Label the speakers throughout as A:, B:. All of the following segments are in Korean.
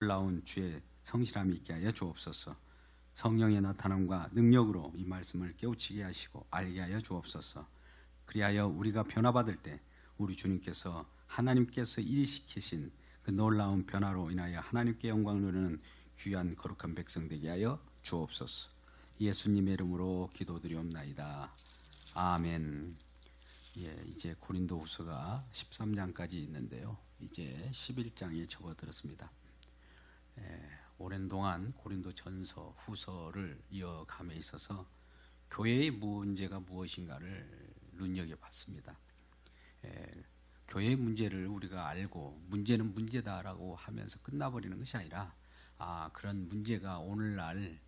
A: 놀라운 주의 성실함이 있게 하여 주옵소서. 성령의 나타남과 능력으로 이 말씀을 깨우치게 하시고 알게 하여 주옵소서. 그리하여 우리가 변화받을 때 우리 주님께서 하나님께서 일시키신 그 놀라운 변화로 인하여 하나님께 영광을 누리는 귀한 거룩한 백성 되게 하여 주옵소서. 예수님의 이름으로 기도드리옵나이다. 아멘. 이제 고린도후서가 13장까지 있는데요. 이제 11장에 접어들었습니다. 오랜 동안 고린도전서, 후서를 이어감에 있어서 교회의 문제가 무엇인가를 눈여겨봤습니다. 교회의 문제를 우리가 알고 문제는 문제다라고 하면서 끝나버리는 것이 아니라 그런 문제가 오늘날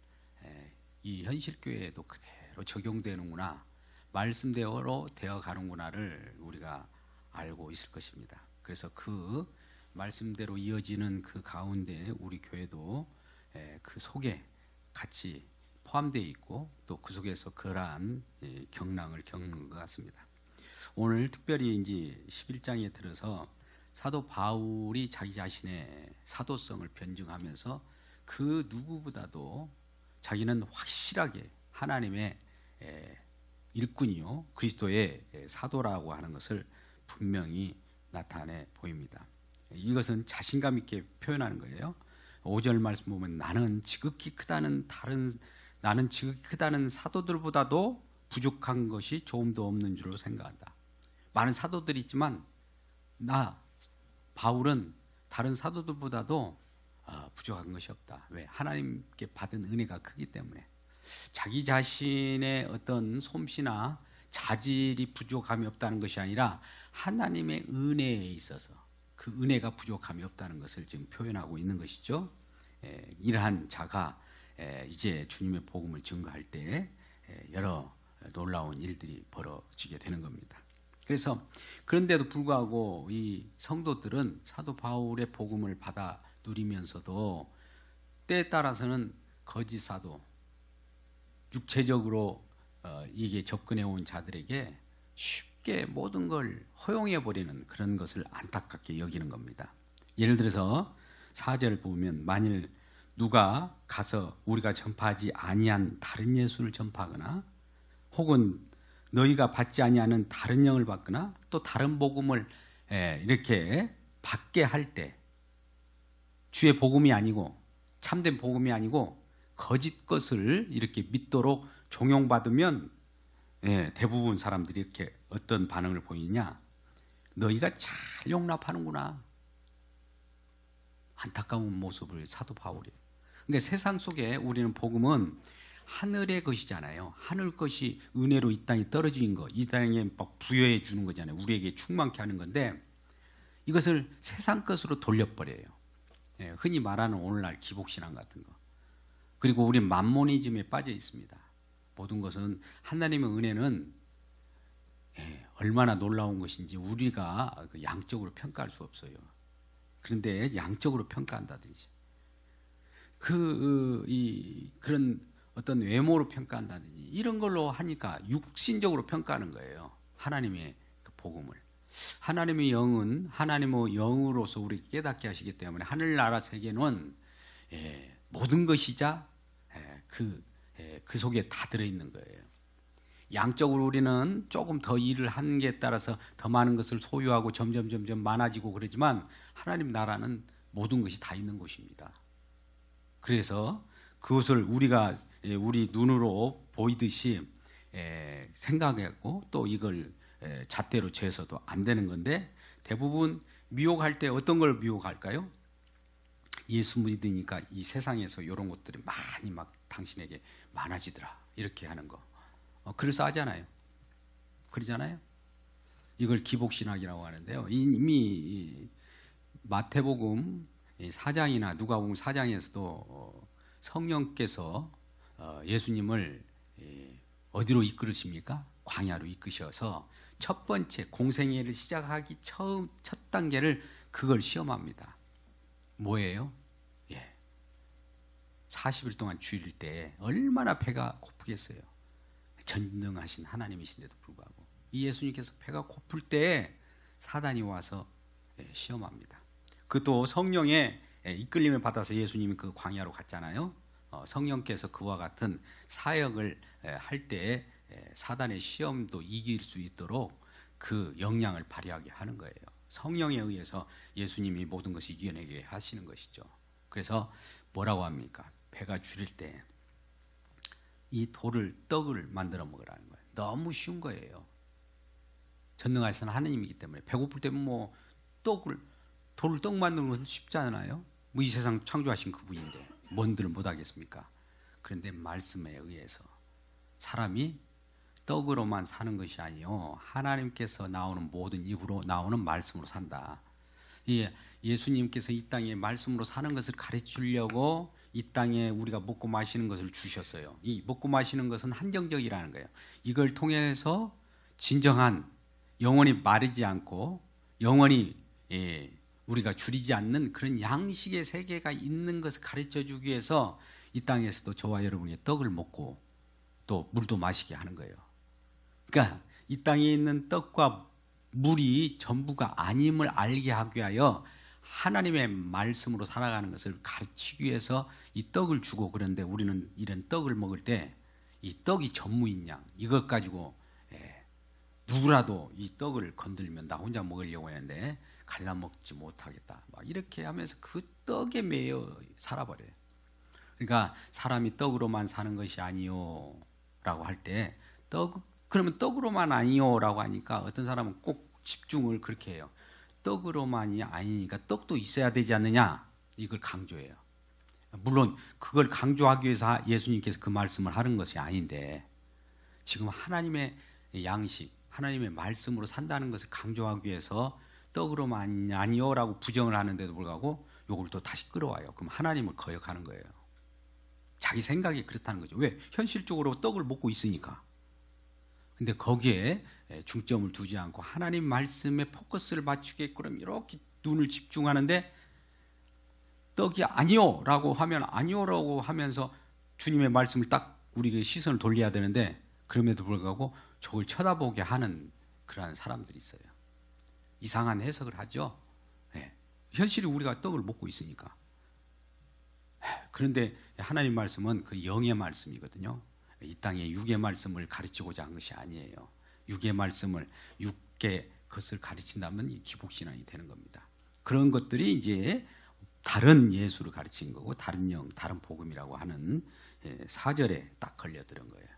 A: 이 현실 교회에도 그대로 적용되는구나, 말씀대로 되어가는구나를 우리가 알고 있을 것입니다. 그래서 그 말씀대로 이어지는 그 가운데 우리 교회도 그 속에 같이 포함되어 있고 또 그 속에서 그러한 경랑을 겪는 것 같습니다. 오늘 특별히 이제 11장에 들어서 사도 바울이 자기 자신의 사도성을 변증하면서 그 누구보다도 자기는 확실하게 하나님의 일꾼이요 그리스도의 사도라고 하는 것을 분명히 나타내 보입니다. 이것은 자신감 있게 표현하는 거예요. 5절 말씀 보면 나는 지극히 크다는 사도들보다도 부족한 것이 조금도 없는 줄로 생각한다. 많은 사도들이 있지만 나 바울은 다른 사도들보다도 부족한 것이 없다. 왜? 하나님께 받은 은혜가 크기 때문에. 자기 자신의 어떤 솜씨나 자질이 부족함이 없다는 것이 아니라 하나님의 은혜에 있어서 그 은혜가 부족함이 없다는 것을 지금 표현하고 있는 것이죠. 이러한 자가 이제 주님의 복음을 증거할 때 여러 놀라운 일들이 벌어지게 되는 겁니다. 그래서 그런데도 불구하고 이 성도들은 사도 바울의 복음을 받아 누리면서도 때에 따라서는 거짓 사도, 육체적으로 이게 접근해 온 자들에게 쉽게 모든 걸 허용해 버리는 그런 것을 안타깝게 여기는 겁니다. 예를 들어서 4절 보면 만일 누가 가서 우리가 전파하지 아니한 다른 예수를 전파하거나 혹은 너희가 받지 아니하는 다른 영을 받거나 또 다른 복음을 이렇게 받게 할 때 주의 복음이 아니고 참된 복음이 아니고 거짓 것을 이렇게 믿도록 종용받으면 대부분 사람들이 이렇게 어떤 반응을 보이냐? 너희가 잘 용납하는구나. 안타까운 모습을 사도 바울이. 그러니까 세상 속에 우리는 복음은 하늘의 것이잖아요. 하늘 것이 은혜로 이 땅에 떨어진 거, 이 땅에 막 부여해 주는 거잖아요. 우리에게 충만케 하는 건데 이것을 세상 것으로 돌려버려요. 흔히 말하는 오늘날 기복신앙 같은 거. 그리고 우리 만모니즘에 빠져 있습니다. 모든 것은 하나님의 은혜는 얼마나 놀라운 것인지 우리가 양적으로 평가할 수 없어요. 그런데 양적으로 평가한다든지 그런 어떤 외모로 평가한다든지 이런 걸로 하니까 육신적으로 평가하는 거예요. 하나님의 그 복음을. 하나님의 영은 하나님의 영으로서 우리에게 깨닫게 하시기 때문에 하늘나라 세계는 모든 것이자 그 속에 다 들어있는 거예요. 양적으로 우리는 조금 더 일을 한 게 따라서 더 많은 것을 소유하고 점점 많아지고 그러지만 하나님 나라는 모든 것이 다 있는 곳입니다. 그래서 그것을 우리가 우리 눈으로 보이듯이 생각하고 또 이걸 잣대로 재서도 안 되는 건데 대부분 미혹할 때 어떤 걸 미혹할까요? 예수 믿으니까 이 세상에서 이런 것들이 많이 막 당신에게 많아지더라 이렇게 하는 거. 그래서 하잖아요. 그러잖아요. 이걸 기복신학이라고 하는데요. 이미 마태복음 4장이나 누가복음 4장에서도 성령께서 예수님을 어디로 이끌으십니까? 광야로 이끄셔서 첫 번째 공생애를 시작하기 첫 단계를 그걸 시험합니다. 뭐예요? 40일 동안 줄일 때 얼마나 배가 고프겠어요. 전능하신 하나님이신데도 불구하고 이 예수님께서 배가 고플 때 사단이 와서 시험합니다. 그것도 성령의 이끌림을 받아서 예수님이 그 광야로 갔잖아요. 성령께서 그와 같은 사역을 할 때 사단의 시험도 이길 수 있도록 그 역량을 발휘하게 하는 거예요. 성령에 의해서 예수님이 모든 것을 이겨내게 하시는 것이죠. 그래서 뭐라고 합니까? 배가 줄일 때 이 돌을 떡을 만들어 먹으라는 거예요. 너무 쉬운 거예요. 전능하신 하나님이기 때문에. 배고플 때 뭐 돌을 떡 만드는 건 쉽지 않아요. 뭐 이 세상 창조하신 그분인데 뭔들 못하겠습니까? 그런데 말씀에 의해서 사람이 떡으로만 사는 것이 아니요, 하나님께서 나오는 모든 입으로 나오는 말씀으로 산다. 예수님께서 이 땅에 말씀으로 사는 것을 가르치려고 이 땅에 우리가 먹고 마시는 것을 주셨어요. 이 먹고 마시는 것은 한정적이라는 거예요. 이걸 통해서 진정한 영원히 마르지 않고 영원히 우리가 줄이지 않는 그런 양식의 세계가 있는 것을 가르쳐주기 위해서 이 땅에서도 저와 여러분이 떡을 먹고 또 물도 마시게 하는 거예요. 그러니까 이 땅에 있는 떡과 물이 전부가 아님을 알게 하기 위하여 하나님의 말씀으로 살아가는 것을 가르치기 위해서 이 떡을 주고, 그런데 우리는 이런 떡을 먹을 때 이 떡이 전무인 양, 이것 가지고 누구라도 이 떡을 건들면 나 혼자 먹으려고 했는데 갈라먹지 못하겠다, 막 이렇게 하면서 그 떡에 매여 살아버려요. 그러니까 사람이 떡으로만 사는 것이 아니요 라고 할 때 그러면 떡으로만 아니요라고 하니까 어떤 사람은 꼭 집중을 그렇게 해요. 떡으로만이 아니니까 떡도 있어야 되지 않느냐, 이걸 강조해요. 물론 그걸 강조하기 위해서 예수님께서 그 말씀을 하는 것이 아닌데, 지금 하나님의 양식, 하나님의 말씀으로 산다는 것을 강조하기 위해서 떡으로만 아니요라고 부정을 하는데도 불구하고 이걸 또 다시 끌어와요. 그럼 하나님을 거역하는 거예요. 자기 생각이 그렇다는 거죠. 왜? 현실적으로 떡을 먹고 있으니까. 근데 거기에 중점을 두지 않고 하나님 말씀에 포커스를 맞추게끔 이렇게 눈을 집중하는데, 떡이 아니요라고 하면 아니요라고 하면서 주님의 말씀을 딱 우리의 시선을 돌려야 되는데, 그럼에도 불구하고 저걸 쳐다보게 하는 그러한 사람들이 있어요. 이상한 해석을 하죠. 현실이 우리가 떡을 먹고 있으니까. 그런데 하나님 말씀은 그 영의 말씀이거든요. 이 땅에 육의 말씀을 가르치고자 한 것이 아니에요. 육의 말씀을, 육의 것을 가르친다면 이 기복신앙이 되는 겁니다. 그런 것들이 이제 다른 예수를 가르친 거고, 다른 영, 다른 복음이라고 하는 4절에 딱 걸려들은 거예요.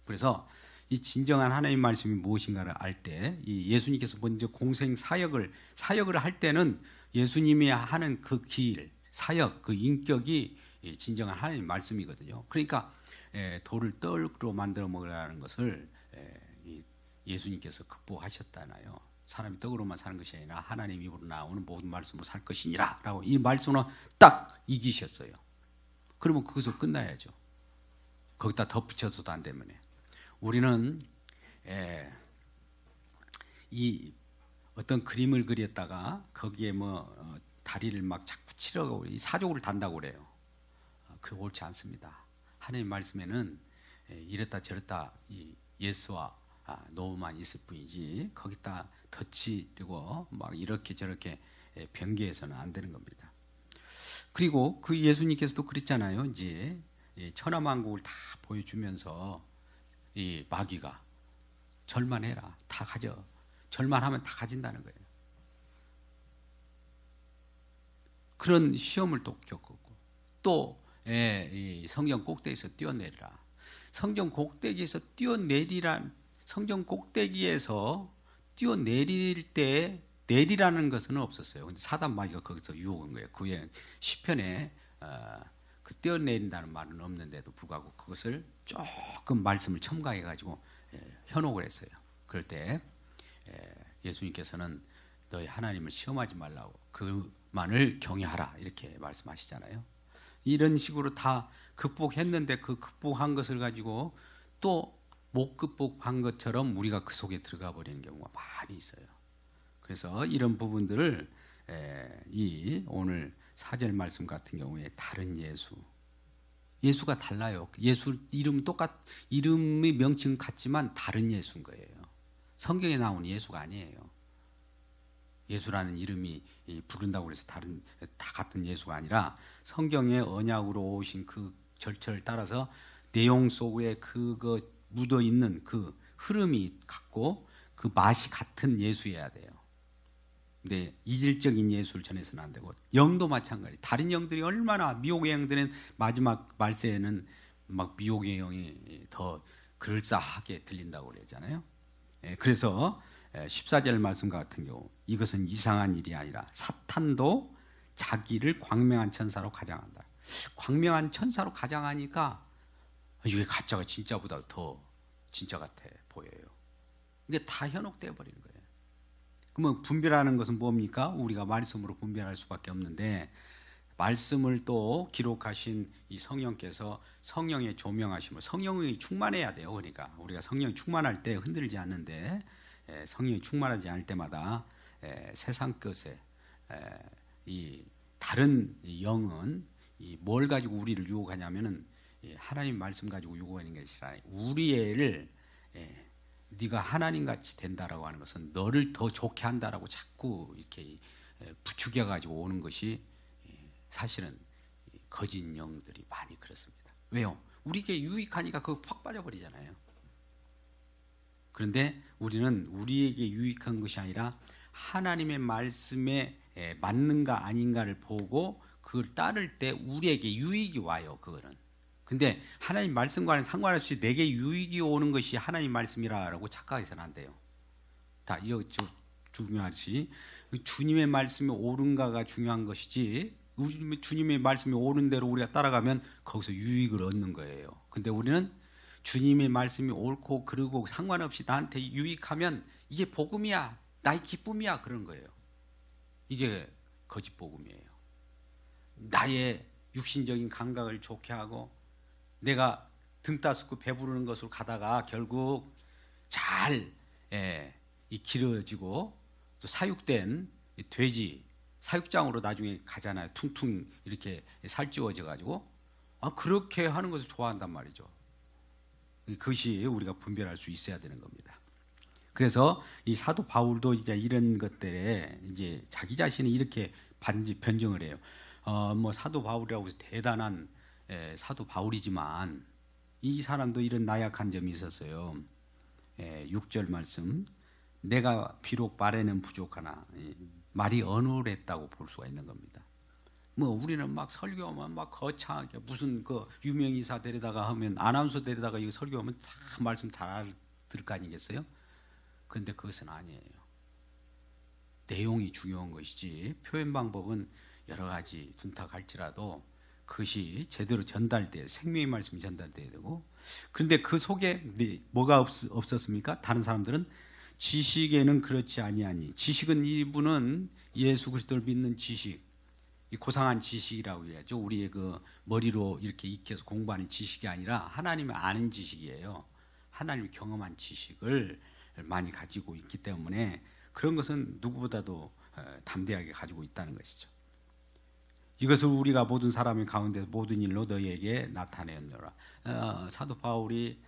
A: 그래서 이 진정한 하나님 말씀이 무엇인가를 알 때, 이 예수님께서 먼저 공생 사역을 할 때는 예수님이 하는 그 길, 사역, 그 인격이 진정한 하나님 말씀이거든요. 그러니까 돌을 떡으로 만들어 먹으라는 것을 예수님께서 극복하셨잖아요. 사람이 떡으로만 사는 것이 아니라 하나님 입으로 나오는 모든 말씀으로 살 것이니라 라고 이 말씀으로 딱 이기셨어요. 그러면 거기서 끝나야죠. 거기다 덧붙여서도 안 되면. 우리는 이 어떤 그림을 그렸다가 거기에 뭐 다리를 막 자꾸 치려고 이 사족을 단다고 그래요. 그거 옳지 않습니다. 하나님 말씀에는 이랬다 저랬다 이 예스와 노만 있을 뿐이지 거기다 덧치려고 막 이렇게 저렇게 변개해서는 안 되는 겁니다. 그리고 그 예수님께서도 그랬잖아요. 이제 천하만국을 다 보여주면서 이 마귀가 절만해라, 다 가져. 절만하면 다 가진다는 거예요. 그런 시험을 또 겪었고, 또 이 성경 꼭대기에서 뛰어내리라. 성경 꼭대기에서 뛰어내릴 때 내리라는 것은 없었어요. 근데 사단 마귀가 거기서 유혹한 거예요. 그의 시편에 그 뛰어내린다는 말은 없는데도 불구하고 그것을 조금 말씀을 첨가해 가지고 현혹을 했어요. 그럴 때 예수님께서는 너희 하나님을 시험하지 말라고, 그만을 경외하라 이렇게 말씀하시잖아요. 이런 식으로 다 극복했는데 그 극복한 것을 가지고 또 못 극복한 것처럼 우리가 그 속에 들어가 버리는 경우가 많이 있어요. 그래서 이런 부분들을 이 오늘 4절 말씀 같은 경우에 다른 예수가 달라요. 예수 이름 이름의 명칭은 같지만 다른 예수인 거예요. 성경에 나오는 예수가 아니에요. 예수라는 이름이 부른다고 해서 다 같은 예수가 아니라 성경의 언약으로 오신 그 절차를 따라서 내용 속에 그거 묻어 있는 그 흐름이 같고 그 맛이 같은 예수여야 돼요. 근데 이질적인 예수를 전해서는 안 되고, 영도 마찬가지. 다른 영들이 얼마나, 미혹의 영들은 마지막 말세에는 막 미혹의 영이 더 그럴싸하게 들린다고 그러잖아요. 그래서 14절 말씀과 같은 경우, 이것은 이상한 일이 아니라 사탄도 자기를 광명한 천사로 가장한다. 광명한 천사로 가장하니까 이게 가짜가 진짜보다 더 진짜 같아 보여요. 이게 다 현혹되어 버리는 거예요. 그러면 분별하는 것은 뭡니까? 우리가 말씀으로 분별할 수밖에 없는데, 말씀을 또 기록하신 이 성령께서 성령의 조명하심을, 성령이 충만해야 돼요. 그러니까 우리가 성령이 충만할 때 흔들리지 않는데, 성령이 충만하지 않을 때마다 세상 것에 이 다른 영은 뭘 가지고 우리를 유혹하냐면은 하나님 말씀 가지고 유혹하는 것이 아니라, 우리 애를 네가 하나님 같이 된다라고 하는 것은 너를 더 좋게 한다라고 자꾸 이렇게 부추겨 가지고 오는 것이 사실은 거짓 영들이 많이 그렇습니다. 왜요? 우리에게 유익하니까 그거 팍 빠져버리잖아요. 그런데 우리는 우리에게 유익한 것이 아니라 하나님의 말씀에 맞는가 아닌가를 보고 그걸 따를 때 우리에게 유익이 와요. 그거는. 근데 하나님 말씀과는 상관없이 내게 유익이 오는 것이 하나님 말씀이라고 착각해서는 안 돼요. 다 이거 중요하지. 주님의 말씀이 옳은가가 중요한 것이지, 주님의 말씀이 옳은 대로 우리가 따라가면 거기서 유익을 얻는 거예요. 근데 우리는 주님의 말씀이 옳고 그르고 상관없이 나한테 유익하면 이게 복음이야, 나의 기쁨이야, 그런 거예요. 이게 거짓 복음이에요. 나의 육신적인 감각을 좋게 하고 내가 등 따스고 배부르는 것으로 가다가 결국 잘 길어지고 또 사육된 돼지 사육장으로 나중에 가잖아요. 퉁퉁 이렇게 살찌워져 가지고 그렇게 하는 것을 좋아한단 말이죠. 그것이 우리가 분별할 수 있어야 되는 겁니다. 그래서 이 사도 바울도 이제 이런 것들에 이제 자기 자신이 이렇게 변증을 해요. 뭐 사도 바울이라고 해서 대단한 사도 바울이지만 이 사람도 이런 나약한 점이 있었어요. 6절 말씀, 내가 비록 말에는 부족하나 말이 어눌했다고 볼 수가 있는 겁니다. 뭐 우리는 막 설교하면 막 거창하게 무슨 그 유명인사 데려다가 하면, 아나운서 데려다가 이거 설교하면 다 말씀 잘 알아들을 거 아니겠어요? 그런데 그것은 아니에요. 내용이 중요한 것이지 표현 방법은 여러 가지 둔탁할지라도 그것이 제대로 전달돼야, 생명의 말씀이 전달돼야 되고. 그런데 그 속에 뭐가 없었습니까? 다른 사람들은 지식에는 그렇지 아니하니, 지식은 이분은 예수 그리스도를 믿는 지식, 이 고상한 지식이라고 해야죠. 우리의 그 머리로 이렇게 익혀서 공부하는 지식이 아니라 하나님을 아는 지식이에요. 하나님을 경험한 지식을 많이 가지고 있기 때문에 그런 것은 누구보다도 담대하게 가지고 있다는 것이죠. 이것을 우리가 모든 사람의 가운데 모든 일로 너희에게 나타내었노라. 사도 바울이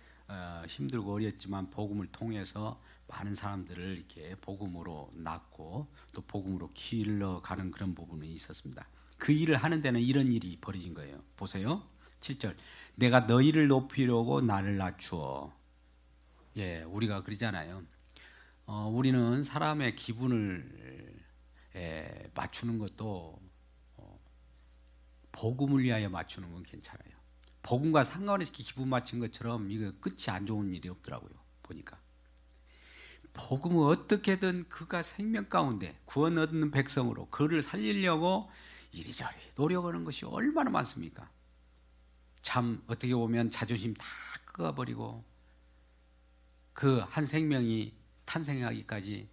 A: 힘들고 어렵지만 복음을 통해서 많은 사람들을 이렇게 복음으로 낳고 또 복음으로 길러가는 그런 부분이 있었습니다. 그 일을 하는 데는 이런 일이 벌어진 거예요. 보세요. 7절. 내가 너희를 높이려고 나를 낮추어. 우리가 그러잖아요. 우리는 사람의 기분을 맞추는 것도 복음을 위하여 맞추는 건 괜찮아요. 복음과 상관없이 기분 맞춘 것처럼 이거 끝이 안 좋은 일이 없더라고요. 보니까 복음은 어떻게든 그가 생명 가운데 구원 얻는 백성으로 그를 살리려고 이리저리 노력하는 것이 얼마나 많습니까? 참 어떻게 보면 자존심 다 끄어버리고 그 한 생명이 탄생하기까지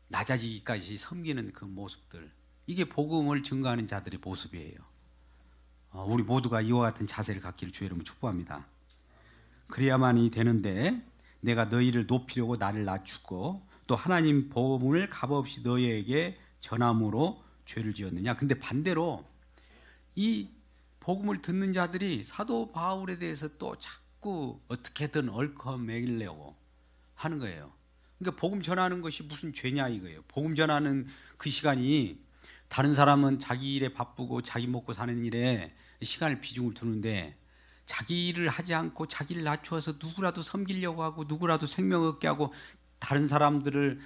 A: 낮아지기까지 섬기는 그 모습들, 이게 복음을 증거하는 자들의 모습이에요. 우리 모두가 이와 같은 자세를 갖기를 주의 이름으로 축복합니다. 그래야만이 되는데 내가 너희를 높이려고 나를 낮추고 또 하나님 복음을 값없이 너희에게 전함으로 죄를 지었느냐. 근데 반대로 이 복음을 듣는 자들이 사도 바울에 대해서 또 자꾸 어떻게든 얽어매려고 하는 거예요. 그러니까 복음 전하는 것이 무슨 죄냐 이거예요. 복음 전하는 그 시간이 다른 사람은 자기 일에 바쁘고 자기 먹고 사는 일에 시간을 비중을 두는데 자기 일을 하지 않고 자기를 낮추어서 누구라도 섬기려고 하고 누구라도 생명 얻게 하고 다른 사람들을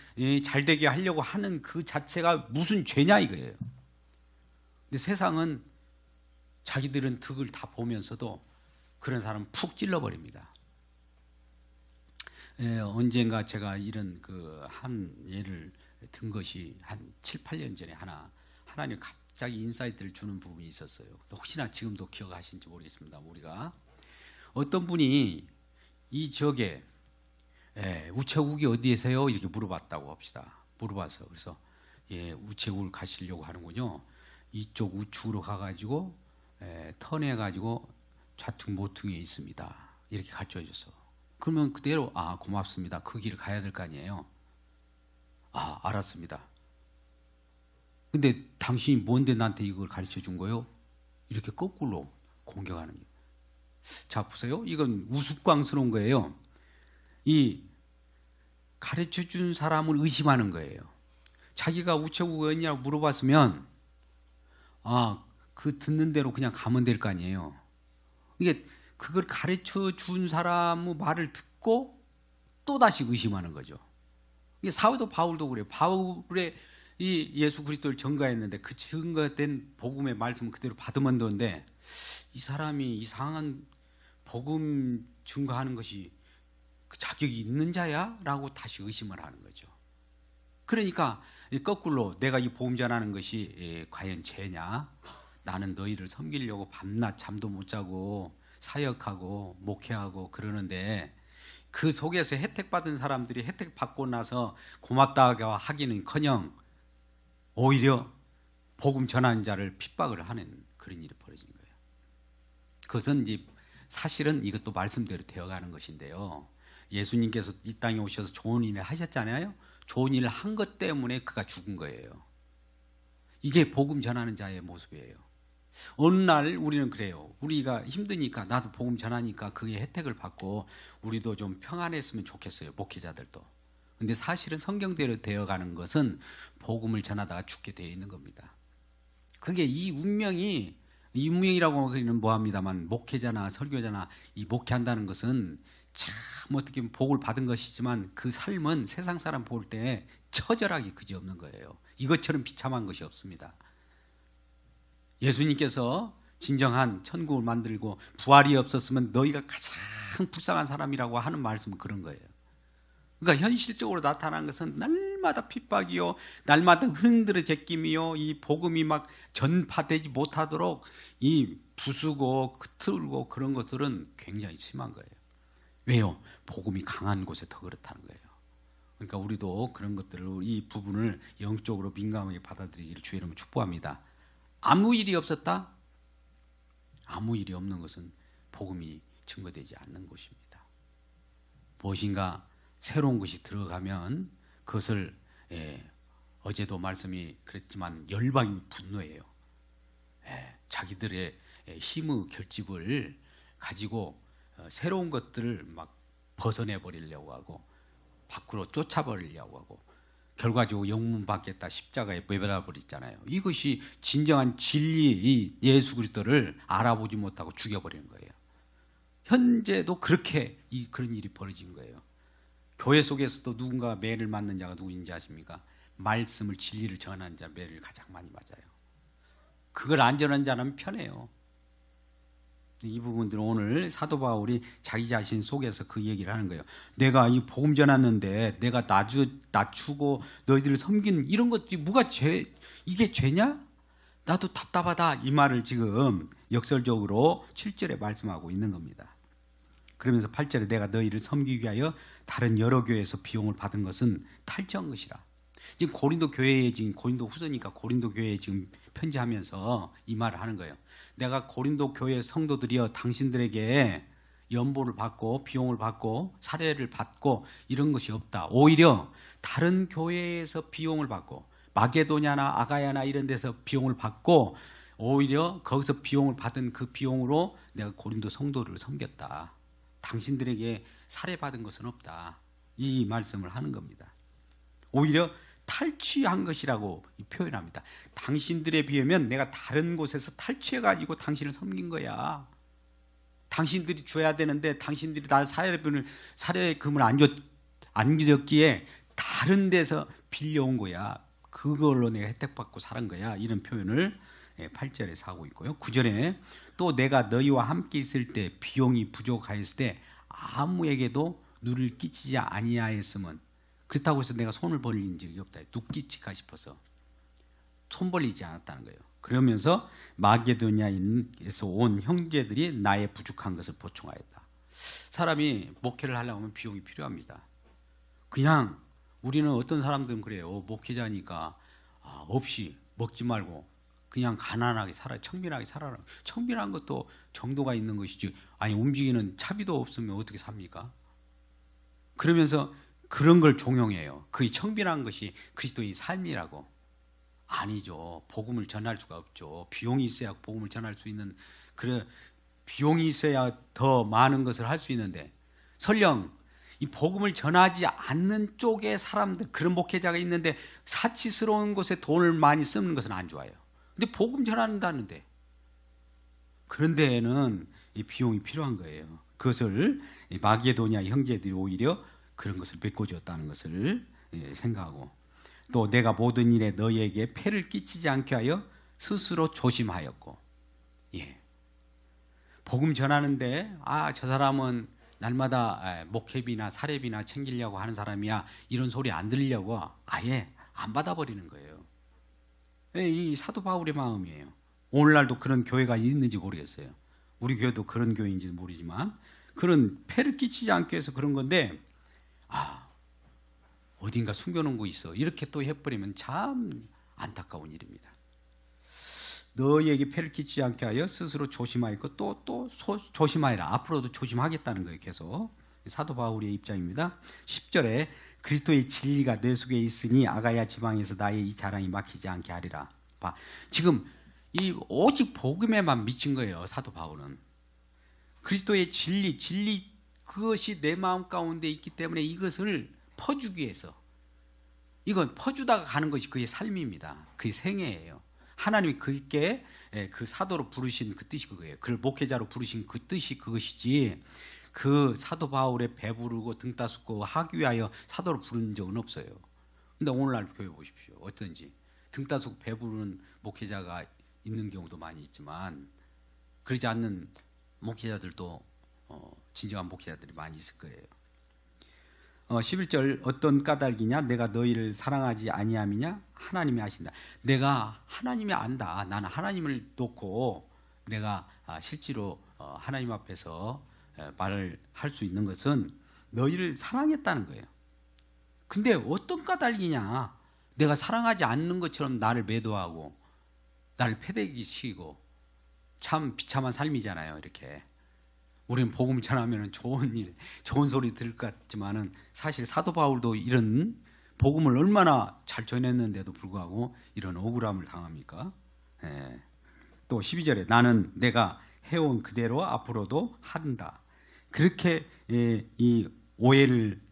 A: 잘 되게 하려고 하는 그 자체가 무슨 죄냐 이거예요. 근데 세상은 자기들은 득을 다 보면서도 그런 사람 푹 찔러버립니다. 언젠가 제가 이런 그 한 예를 든 것이 한 7, 8년 전에 하나님 갑자기 인사이트를 주는 부분이 있었어요. 혹시나 지금도 기억하시는지 모르겠습니다. 우리가 어떤 분이 이 지역에 우체국이 어디에세요? 이렇게 물어봤다고 합시다. 물어봐서 그래서 우체국을 가시려고 하는군요. 이쪽 우측으로 가가지고 턴해가지고 좌측 모퉁이에 있습니다. 이렇게 가르쳐 줬어. 그러면 그대로 고맙습니다. 그 길을 가야 될 거 아니에요. 알았습니다. 근데 당신이 뭔데 나한테 이걸 가르쳐 준 거요? 이렇게 거꾸로 공격하는 거예요. 자 보세요. 이건 우스꽝스러운 거예요. 이 가르쳐 준 사람을 의심하는 거예요. 자기가 우체국 어디냐고 물어봤으면 그 듣는 대로 그냥 가면 될 거 아니에요. 이게 그걸 가르쳐 준 사람의 말을 듣고 또 다시 의심하는 거죠. 이게 사도 바울도 그래요. 바울의 이 예수 그리스도를 증거했는데 그 증거된 복음의 말씀을 그대로 받으면 되는데 이 사람이 이상한 복음 증거하는 것이 그 자격이 있는 자야? 라고 다시 의심을 하는 거죠. 그러니까 거꾸로 내가 이 복음 전하는 것이 과연 죄냐? 나는 너희를 섬기려고 밤낮 잠도 못 자고 사역하고 목회하고 그러는데 그 속에서 혜택받은 사람들이 혜택 받고 나서 고맙다고 하기는커녕 오히려 복음 전하는 자를 핍박을 하는 그런 일이 벌어진 거예요. 그것은 이제 사실은 이것도 말씀대로 되어가는 것인데요. 예수님께서 이 땅에 오셔서 좋은 일을 하셨잖아요. 좋은 일을 한 것 때문에 그가 죽은 거예요. 이게 복음 전하는 자의 모습이에요. 어느 날 우리는 그래요. 우리가 힘드니까 나도 복음 전하니까 그게 혜택을 받고 우리도 좀 평안했으면 좋겠어요. 목회자들도. 근데 사실은 성경대로 되어가는 것은 복음을 전하다가 죽게 되어 있는 겁니다. 그게 이 운명이라고 하기는 뭐합니다만 목회자나 설교자나 이 목회한다는 것은 참 어떻게 보면 복을 받은 것이지만 그 삶은 세상 사람 볼 때 처절하기 그지없는 거예요. 이것처럼 비참한 것이 없습니다. 예수님께서 진정한 천국을 만들고 부활이 없었으면 너희가 가장 불쌍한 사람이라고 하는 말씀은 그런 거예요. 그러니까 현실적으로 나타난 것은 날마다 핍박이요, 날마다 흔들어 제낌이요, 이 복음이 막 전파되지 못하도록 이 부수고 틀고 그런 것들은 굉장히 심한 거예요. 왜요? 복음이 강한 곳에 더 그렇다는 거예요. 그러니까 우리도 그런 것들을 이 부분을 영적으로 민감하게 받아들이기를 주의 이름으로 축복합니다. 아무 일이 없었다? 아무 일이 없는 것은 복음이 증거되지 않는 곳입니다. 무엇인가 새로운 것이 들어가면 그것을 어제도 말씀이 그랬지만 열방이 분노해요. 자기들의 힘의 결집을 가지고 새로운 것들을 막 벗어내버리려고 하고 밖으로 쫓아버리려고 하고 결과적으로 영문 받겠다 십자가에 매달아 버렸잖아요. 이것이 진정한 진리 이 예수 그리스도를 알아보지 못하고 죽여버리는 거예요. 현재도 그렇게 그런 일이 벌어진 거예요. 교회 속에서도 누군가 매를 맞는 자가 누구인지 아십니까? 말씀을 진리를 전하는 자 매를 가장 많이 맞아요. 그걸 안 전하는 자는 편해요. 이 부분들은 오늘 사도 바울이 자기 자신 속에서 그 얘기를 하는 거예요. 내가 이 복음 전했는데 내가 낮추고 너희들을 섬기는 이런 것들이 이게 죄냐? 나도 답답하다. 이 말을 지금 역설적으로 7절에 말씀하고 있는 겁니다. 그러면서 8절에 내가 너희를 섬기기 위하여 다른 여러 교회에서 비용을 받은 것은 탈취한 것이라. 지금 고린도 교회에 지금 고린도 후서니까 고린도 교회에 지금 편지하면서 이 말을 하는 거예요. 내가 고린도 교회 성도들이여 당신들에게 연보를 받고 비용을 받고 사례를 받고 이런 것이 없다. 오히려 다른 교회에서 비용을 받고 마게도냐나 아가야나 이런 데서 비용을 받고 오히려 거기서 비용을 받은 그 비용으로 내가 고린도 성도를 섬겼다. 당신들에게 사례받은 것은 없다. 이 말씀을 하는 겁니다. 오히려 탈취한 것이라고 표현합니다. 당신들에 비하면 내가 다른 곳에서 탈취해가지고 당신을 섬긴 거야. 당신들이 줘야 되는데 당신들이 나 사례금을 안 줬기에 다른 데서 빌려온 거야. 그걸로 내가 혜택받고 살은 거야. 이런 표현을 8절에서 하고 있고요. 9절에 또 내가 너희와 함께 있을 때 비용이 부족하였을 때 아무에게도 누를 끼치지 아니하였으면, 그렇다고 해서 내가 손을 벌린 적이 없다. 누 끼칠까 싶어서 손 벌리지 않았다는 거예요. 그러면서 마게도냐에서 온 형제들이 나의 부족한 것을 보충하였다. 사람이 목회를 하려고 하면 비용이 필요합니다. 그냥 우리는 어떤 사람들은 그래요. 목회자니까 없이 먹지 말고 그냥 가난하게 살아, 청빈하게 살아라. 청빈한 것도 정도가 있는 것이지. 아니 움직이는 차비도 없으면 어떻게 삽니까? 그러면서 그런 걸 종용해요. 그 청빈한 것이 그리스도의 삶이라고. 아니죠. 복음을 전할 수가 없죠. 비용이 있어야 복음을 전할 수 있는, 그래 비용이 있어야 더 많은 것을 할 수 있는데, 설령 이 복음을 전하지 않는 쪽의 사람들, 그런 목회자가 있는데 사치스러운 곳에 돈을 많이 쓰는 것은 안 좋아요. 근데 복음 전한다는데 그런 데에는 이 비용이 필요한 거예요. 그것을 마게도냐 형제들이 오히려 그런 것을 메꿔줬다는 것을 생각하고, 또 내가 모든 일에 너희에게 폐를 끼치지 않게 하여 스스로 조심하였고, 복음 전하는데 저 사람은 날마다 목회비나 사례비나 챙기려고 하는 사람이야, 이런 소리 안 들으려고 아예 안 받아버리는 거예요. 이 사도 바울의 마음이에요. 오늘날도 그런 교회가 있는지 모르겠어요. 우리 교회도 그런 교회인지 모르지만 그런 폐를 끼치지 않기 위해서 그런 건데, 어딘가 숨겨놓은 거 있어, 이렇게 또 해버리면 참 안타까운 일입니다. 너희에게 폐를 끼치지 않게 하여 스스로 조심하였고 또 조심하여라. 앞으로도 조심하겠다는 거예요. 계속 사도 바울의 입장입니다. 10절에 그리스도의 진리가 내 속에 있으니 아가야 지방에서 나의 이 자랑이 막히지 않게 하리라. 지금 이 오직 복음에만 미친 거예요. 사도 바울은 그리스도의 진리 그것이 내 마음 가운데 있기 때문에 이것을 퍼주기 위해서, 이건 퍼주다가 가는 것이 그의 삶입니다. 그의 생애예요. 하나님이 그게 그 사도로 부르신 그 뜻이 그거예요. 그를 목회자로 부르신 그 뜻이 그것이지, 그 사도 바울의 배부르고 등 따숩고 하기 위하여 사도로 부른 적은 없어요. 근데 오늘날 교회 보십시오. 어떤지 등 따숩고 배부른 목회자가 있는 경우도 많이 있지만 그러지 않는 목회자들도 진정한 목회자들이 많이 있을 거예요. 11절 어떤 까닭이냐, 내가 너희를 사랑하지 아니함이냐, 하나님이 아신다. 내가 하나님이 안다. 나는 하나님을 놓고 내가 실제로 하나님 앞에서 말을 할 수 있는 것은 너희를 사랑했다는 거예요. 근데 어떤 까닭이냐, 내가 사랑하지 않는 것처럼 나를 매도하고 나를 패대기시키고, 참 비참한 삶이잖아요. 이렇게 우리는 복음을 전하면 좋은 일, 좋은 소리 들을 것 같지만은 사실 사도 바울도 이런 복음을 얼마나 잘 전했는데도 불구하고 이런 억울함을 당합니까? 또 12절에 나는 내가 해온 그대로 앞으로도 한다. 그렇게 이 오해를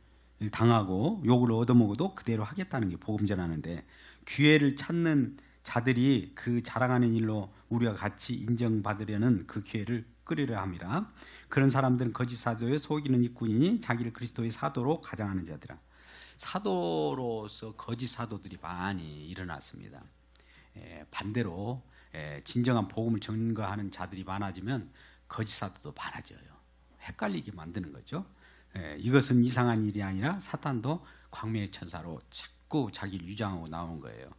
A: 당하고 욕을 얻어먹어도 그대로 하겠다는 게 복음 전하는데, 기회를 찾는 자들이 그 자랑하는 일로 우리가 같이 인정받으려는 그 기회를 끌으려 함이라. 그런 사람들은 거짓 사도에 속이는 일꾼이니 자기를 그리스도의 사도로 가장하는 자들아. 사도로서 거짓 사도들이 많이 일어났습니다. 반대로 진정한 복음을 전가하는 자들이 많아지면 거짓 사도도 많아져요. 헷갈리게 만드는 거죠. 이것은 이상한 일이 아니라 사탄도 광명의 천사로 자꾸 자기를 유장하고 나오는 거예요.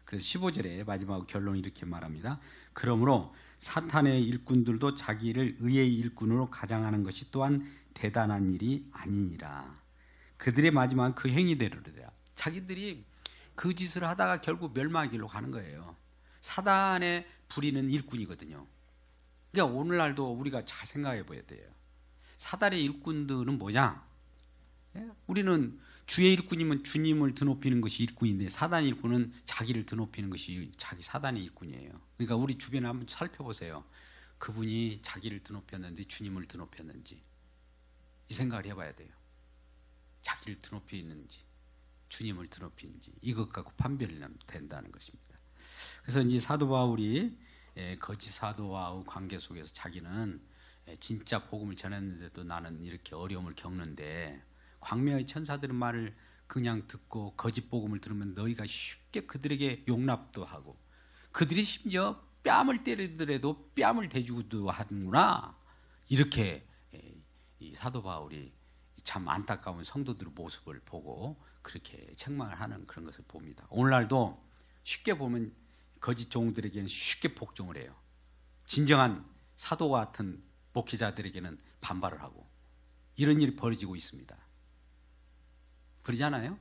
A: 그래서 15절에 마지막 결론을 이렇게 말합니다. 그러므로 사탄의 일꾼들도 자기를 의의 일꾼으로 가장하는 것이 또한 대단한 일이 아니니라. 그들의 마지막은 그 행위대로라. 자기들이 그 짓을 하다가 결국 멸망의 길로 가는 거예요. 사단의 부리는 일꾼이거든요. 그러니까 오늘날도 우리가 잘 생각해 봐야 돼요. 사단의 일꾼들은 뭐냐? 우리는 주의 일꾼이면 주님을 드높이는 것이 일꾼인데, 사단의 일꾼은 자기를 드높이는 것이 자기 사단의 일꾼이에요. 그러니까 우리 주변에 한번 살펴보세요. 그분이 자기를 드높였는지 주님을 드높였는지 이 생각을 해봐야 돼요. 자기를 드높이는지 주님을 드높이는지 이것 갖고 판별하면 된다는 것입니다. 그래서 이제 사도 바울이 거짓 사도와의 관계 속에서 자기는 진짜 복음을 전했는데도 나는 이렇게 어려움을 겪는데 광명의 천사들의 말을 그냥 듣고 거짓 복음을 들으면 너희가 쉽게 그들에게 용납도 하고 그들이 심지어 뺨을 때리더라도 뺨을 대주기도 하는구나. 이렇게 이 사도 바울이 참 안타까운 성도들의 모습을 보고 그렇게 책망을 하는 그런 것을 봅니다. 오늘날도 쉽게 보면 거짓 종들에게는 쉽게 복종을 해요. 진정한 사도와 같은 목회자들에게는 반발을 하고 이런 일이 벌어지고 있습니다. 그러지 않아요?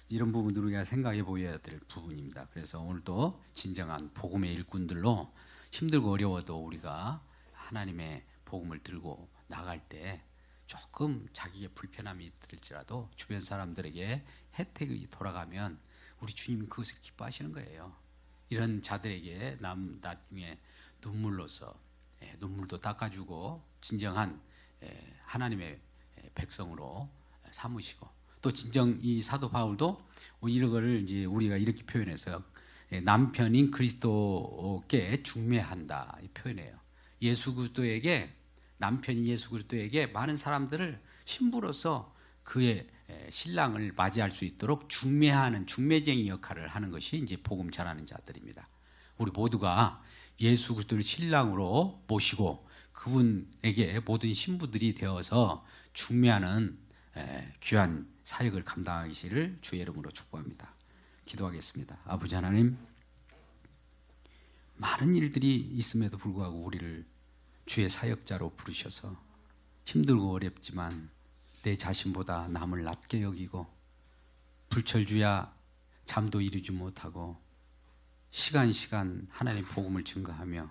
A: 이런 부분들을 우리가 생각해 보여야 될 부분입니다. 그래서 오늘도 진정한 복음의 일꾼들로 힘들고 어려워도 우리가 하나님의 복음을 들고 나갈 때 조금 자기의 불편함이 들지라도 주변 사람들에게 혜택이 돌아가면 우리 주님이 그것을 기뻐하시는 거예요. 이런 자들에게 나중에 눈물로서 눈물도 닦아주고 진정한 하나님의 백성으로 삼으시고 또 진정 이 사도 바울도 이런 거를 이제 우리가 이렇게 표현해서 남편인 그리스도께 중매한다 이 표현해요. 예수 그리스도에게 남편인 예수 그리스도에게 많은 사람들을 신부로서 그의 신랑을 맞이할 수 있도록 중매하는 중매쟁이 역할을 하는 것이 이제 복음 전하는 자들입니다. 우리 모두가 예수 그리스도를 신랑으로 모시고 그분에게 모든 신부들이 되어서 중매하는 귀한 사역을 감당하시기를 주의 이름으로 축복합니다. 기도하겠습니다. 아버지 하나님, 많은 일들이 있음에도 불구하고 우리를 주의 사역자로 부르셔서 힘들고 어렵지만 내 자신보다 남을 낮게 여기고 불철주야 잠도 이루지 못하고 시간 하나님 복음을 증거하며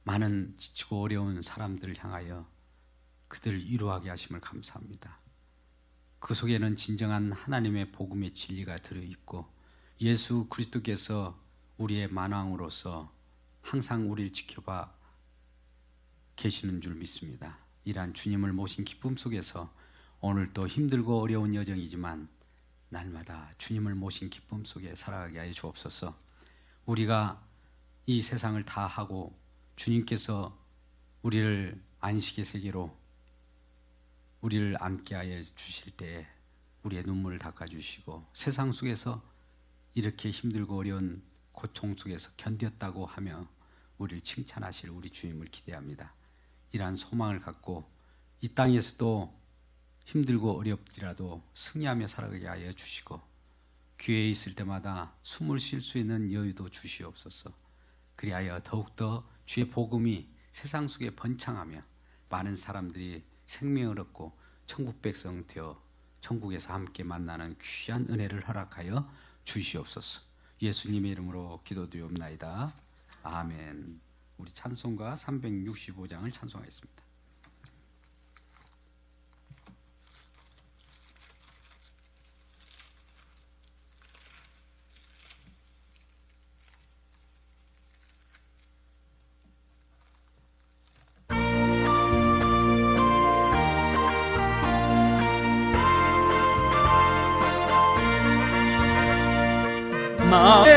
A: 많은 지치고 어려운 사람들을 향하여 그들을 위로하게 하심을 감사합니다. 그 속에는 진정한 하나님의 복음의 진리가 들어있고 예수 그리스도께서 우리의 만왕으로서 항상 우리를 지켜봐 계시는 줄 믿습니다. 이러한 주님을 모신 기쁨 속에서 오늘도 힘들고 어려운 여정이지만 날마다 주님을 모신 기쁨 속에 살아가게 하여 주옵소서. 우리가 이 세상을 다 하고 주님께서 우리를 안식의 세계로 우리를 앉게 하여 주실 때에 우리의 눈물을 닦아주시고 세상 속에서 이렇게 힘들고 어려운 고통 속에서 견뎠다고 하며 우리를 칭찬하실 우리 주님을 기대합니다. 이러한 소망을 갖고 이 땅에서도 힘들고 어렵지라도 승리하며 살아가게 하여 주시고 기회에 있을 때마다 숨을 쉴 수 있는 여유도 주시옵소서. 그리하여 더욱더 주의 복음이 세상 속에 번창하며 많은 사람들이 생명을 얻고 천국 백성 되어 천국에서 함께 만나는 귀한 은혜를 허락하여 주시옵소서. 예수님의 이름으로 기도드리옵나이다. 아멘. 우리 찬송가 365장을 찬송하겠습니다.
B: 마음에